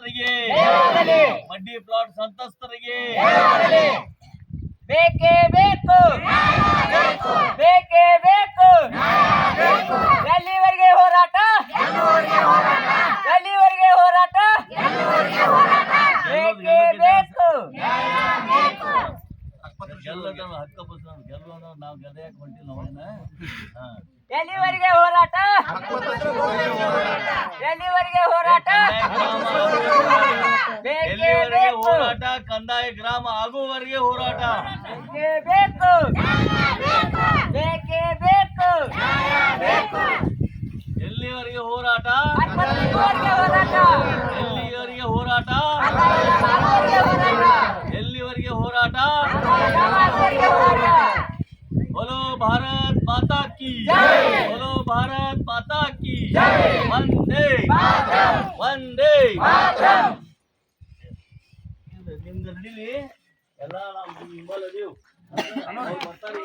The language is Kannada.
ಸಂತ್ರಸ್ತರಿಗೆ, ಬಡ್ಡಿ ಪ್ಲಾಟ್ ಸಂತ್ರಸ್ತರಿಗೆ ಬೇಕೇ ಬೇಕು, ಬೇಕೇ ಬೇಕು. ಎಲ್ಲಿವರೆಗೆ ಹೋರಾಟ, ಎಲ್ಲಿವರೆಗೆ ಹೋರಾಟ, ಬೇಕೇ ಬೇಕು. ಗೆಲ್ಲದ ಹಕ್ಕ ಗೆಲ್ಲುವ ನಾವು ಗೆಲ್ಲಕ್ಕೆ ಹೊಂಟಿಲ್ಲ ಅವನ್ನ. ಎಲ್ಲಿವರೆಗೆ ಹೋರಾಟ, ಎಲ್ಲಿವರೆಗೆ ಹೋರಾಟ, ಬೇಕೇ ಬೇಕು. ಹೋರಾಟ ಕಂದಾಯ ಗ್ರಾಮ ಆಗುವವರೆಗೆ ಹೋರಾಟ. ಬೇಕೇ ಬೇಕು, ಬೇಕೇ ಬೇಕು. ಎಲ್ಲಿವರೆಗೆ ಹೋರಾಟ, ಹೋರಾಟ, ಎಲ್ಲಿವರೆಗೆ ಹೋರಾಟ, ಎಲ್ಲಿವರೆಗೆ ಹೋರಾಟ. बोलो भारत माता की, बोलो भारत माता की. वंदे वंदे. ನಿಮ್ದು ನಡೀಲಿ ಎಲ್ಲ ನಾವು ಬರ್ತಾರೆ.